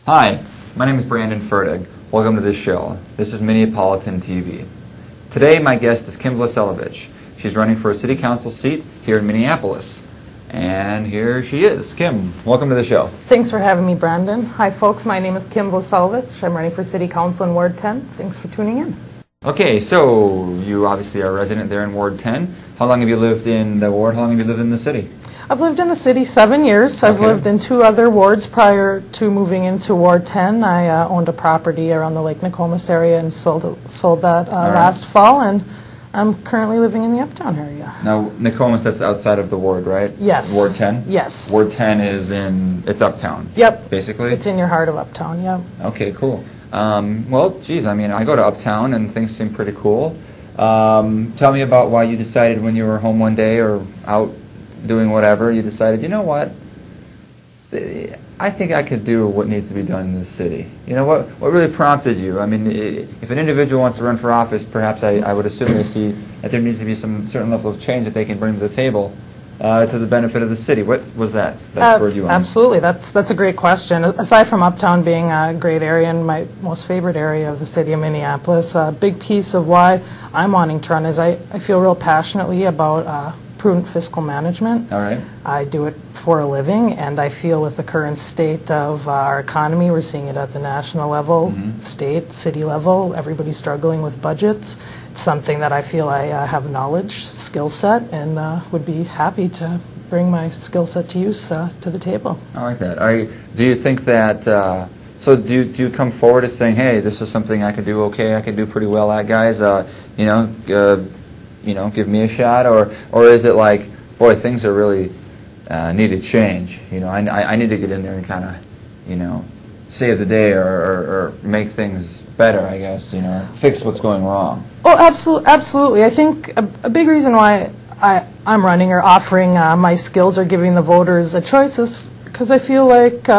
Hi, my name is Brandon Fertig. Welcome to this show. This is Minneapolitan TV. Today my guest is Kim Vlascelovich. She's running for a city council seat here in Minneapolis. And here she is. Kim, welcome to the show. Thanks for having me, Brandon. Hi folks, my name is Kim Vlascelovich. I'm running for city council in Ward 10. Thanks for tuning in. Okay, so you obviously are a resident there in Ward 10. How long have you lived in the ward? How long have you lived in the city? I've lived in the city 7 years. I've lived in 2 other wards prior to moving into Ward 10. I owned a property around the Lake Nokomis area and sold that last fall, and I'm currently living in the Uptown area. Now, Nokomis, that's outside of the ward, right? Yes. Ward 10? Yes. Ward 10 is it's Uptown? Yep. Basically? It's in your heart of Uptown, yep. Okay, cool. Well, geez, I mean, I go to Uptown and things seem pretty cool. Tell me about why you decided when you were home one day or out doing whatever, you decided, you know what, I think I could do what needs to be done in this city. You know, what really prompted you? I mean, if an individual wants to run for office, perhaps I would assume they see that there needs to be some certain level of change that they can bring to the table to the benefit of the city. What was that spurred you on? Absolutely. That's a great question. Aside from Uptown being a great area and my most favorite area of the city of Minneapolis, a big piece of why I'm wanting to run is I feel real passionately about prudent fiscal management. All right. I do it for a living, and I feel with the current state of our economy, we're seeing it at the national level, state, city level, everybody's struggling with budgets. It's something that I feel I have knowledge, skill set, and would be happy to bring my skill set to use to the table. I like that. Do you think that, so do you come forward as saying, hey, this is something I could do okay, I could do pretty well at, guys, give me a shot, or is it like, boy, things are really need to change. I need to get in there and kind of, save the day or make things better, I guess, fix what's going wrong. Oh, absolutely. I think a big reason why I'm running or offering my skills or giving the voters a choice is because I feel like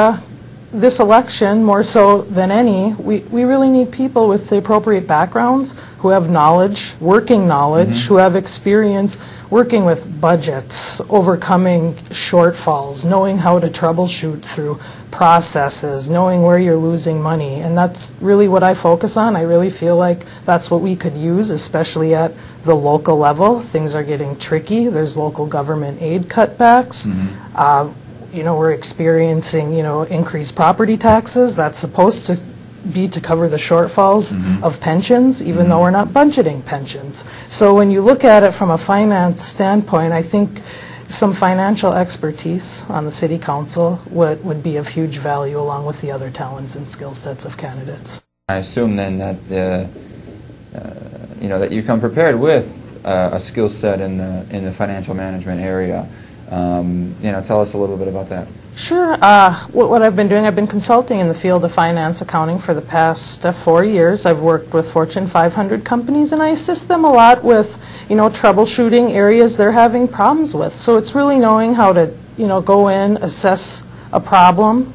this election, more so than any, we really need people with the appropriate backgrounds who have knowledge, working knowledge, who have experience working with budgets, overcoming shortfalls, knowing how to troubleshoot through processes, knowing where you're losing money. And that's really what I focus on. I really feel like that's what we could use, especially at the local level. Things are getting tricky. There's local government aid cutbacks. We're experiencing, increased property taxes. That's supposed to be to cover the shortfalls of pensions, even though we're not budgeting pensions. So when you look at it from a finance standpoint, I think some financial expertise on the city council would be of huge value along with the other talents and skill sets of candidates. I assume then that, that you come prepared with a skill set in the financial management area. Tell us a little bit about that. Sure. What I've been doing, I've been consulting in the field of finance accounting for the past 4 years. I've worked with Fortune 500 companies, and I assist them a lot with, troubleshooting areas they're having problems with. So it's really knowing how to, go in, assess a problem,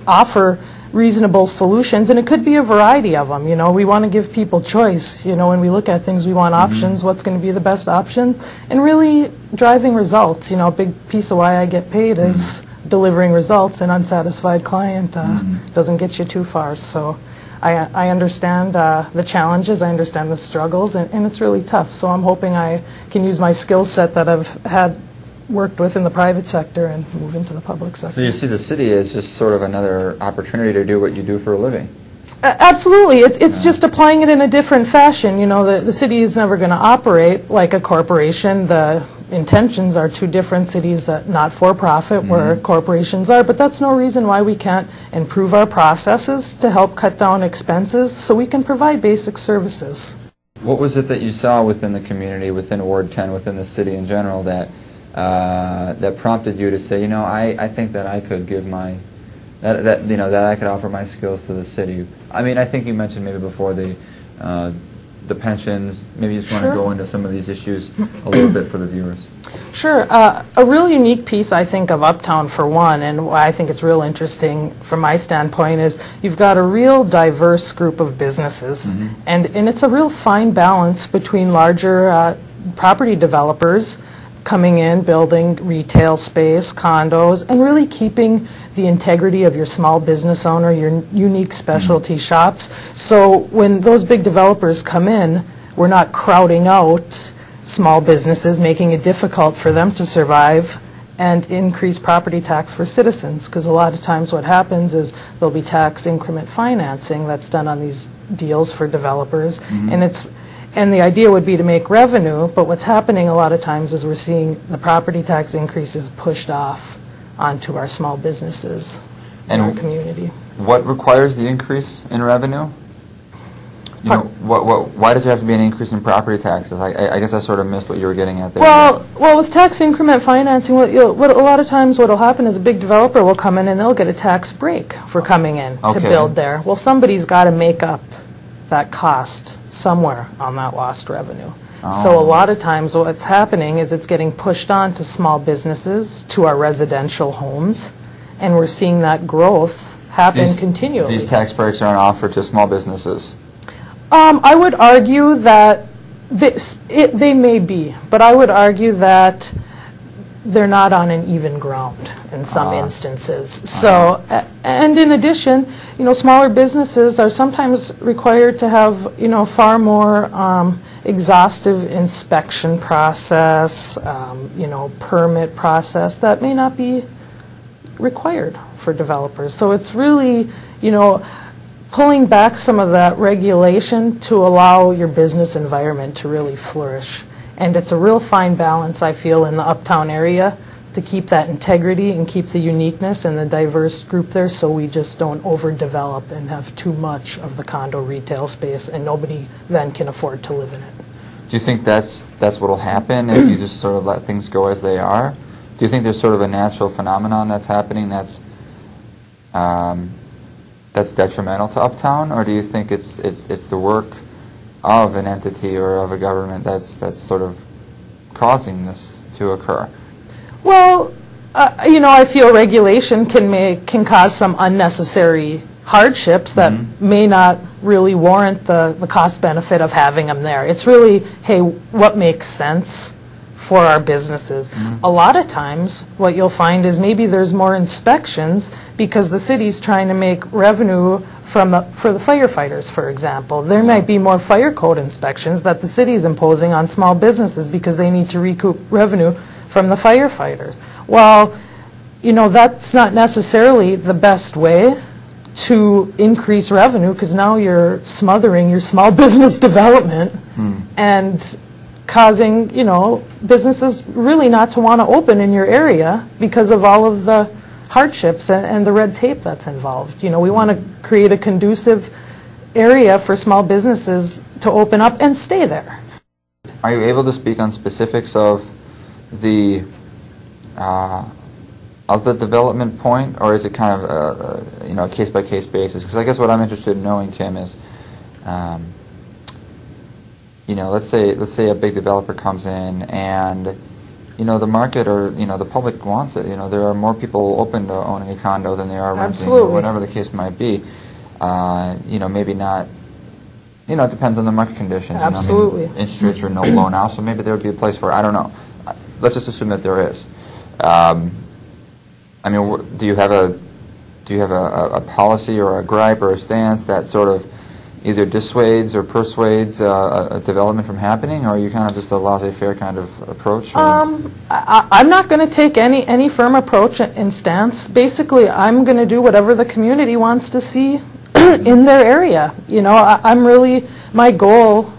offer reasonable solutions, and it could be a variety of them. We want to give people choice. When we look at things, we want options, what's going to be the best option, and really driving results. A big piece of why I get paid is delivering results. An unsatisfied client doesn't get you too far. So I understand the challenges, I understand the struggles, and it's really tough. So I'm hoping I can use my skill set that I've worked with in the private sector and move into the public sector. So you see the city as just sort of another opportunity to do what you do for a living? Absolutely. It's just applying it in a different fashion. The city is never going to operate like a corporation. The intentions are two different. Cities, not for-profit, where corporations are, but that's no reason why we can't improve our processes to help cut down expenses so we can provide basic services. What was it that you saw within the community, within Ward 10, within the city in general, that prompted you to say, I think that I could give that I could offer my skills to the city? I mean, I think you mentioned maybe before the pensions. Maybe you just want to go into some of these issues a little bit for the viewers. Sure. A real unique piece, I think, of Uptown, for one, and why I think it's real interesting from my standpoint, is you've got a real diverse group of businesses, and it's a real fine balance between larger property developers coming in, building retail space, condos, and really keeping the integrity of your small business owner, your unique specialty shops. So when those big developers come in, we're not crowding out small businesses, making it difficult for them to survive, and increase property tax for citizens, because a lot of times what happens is there'll be tax increment financing that's done on these deals for developers, and the idea would be to make revenue, but what's happening a lot of times is we're seeing the property tax increases pushed off onto our small businesses in our community. What requires the increase in revenue? You know, why does there have to be an increase in property taxes? I guess I sort of missed what you were getting at there. Well, with tax increment financing, what a lot of times what will happen is a big developer will come in and they'll get a tax break for coming in to build there. Well, somebody's got to make up that cost somewhere on that lost revenue. So a lot of times what's happening is it's getting pushed on to small businesses, to our residential homes, and we're seeing that growth happen continually. These tax breaks aren't offered to small businesses? I would argue that they may be, but I would argue that they're not on an even ground in some instances. So, and in addition, smaller businesses are sometimes required to have, far more exhaustive inspection process, permit process that may not be required for developers. So it's really, pulling back some of that regulation to allow your business environment to really flourish. And it's a real fine balance, I feel, in the uptown area to keep that integrity and keep the uniqueness and the diverse group there, so we just don't overdevelop and have too much of the condo retail space and nobody then can afford to live in it. Do you think that's what will happen if you just sort of let things go as they are? Do you think there's sort of a natural phenomenon that's happening that's detrimental to uptown, or do you think it's the work of an entity or of a government that's sort of causing this to occur? Well, I feel regulation can cause some unnecessary hardships that may not really warrant the cost benefit of having them there. It's really, hey, what makes sense for our businesses? A lot of times what you'll find is maybe there's more inspections because the city's trying to make revenue for the firefighters, for example. There might be more fire code inspections that the city's imposing on small businesses because they need to recoup revenue from the firefighters. Well, that's not necessarily the best way to increase revenue, because now you're smothering your small business development and causing, businesses really not to want to open in your area because of all of the hardships and the red tape that's involved. We want to create a conducive area for small businesses to open up and stay there. Are you able to speak on specifics of the development point, or is it kind of a case-by-case basis? Because I guess what I'm interested in knowing, Kim, is let's say a big developer comes in and the market or the public wants it. There are more people open to owning a condo than there are renting, or whatever the case might be. Maybe not. It depends on the market conditions. Absolutely. Interest rates are no low now, so maybe there would be a place for it. I don't know. Let's just assume that there is. Do you have a policy or a gripe or a stance that sort of either dissuades or persuades a development from happening, or are you kind of just a laissez-faire kind of approach? I'm not going to take any firm approach and stance. Basically, I'm going to do whatever the community wants to see in their area. I'm really, my goal,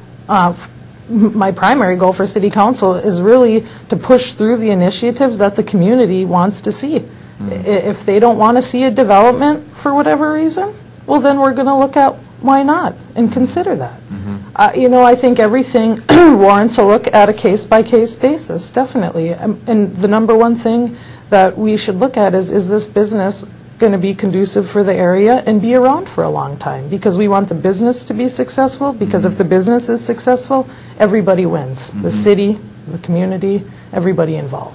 my primary goal for City Council is really to push through the initiatives that the community wants to see. If they don't want to see a development for whatever reason, well, then we're going to look at why not and consider that. I think everything warrants a look at a case-by-case basis, definitely. And the number one thing that we should look at is this business going to be conducive for the area and be around for a long time? Because we want the business to be successful, because if the business is successful, everybody wins. The city, the community, everybody involved.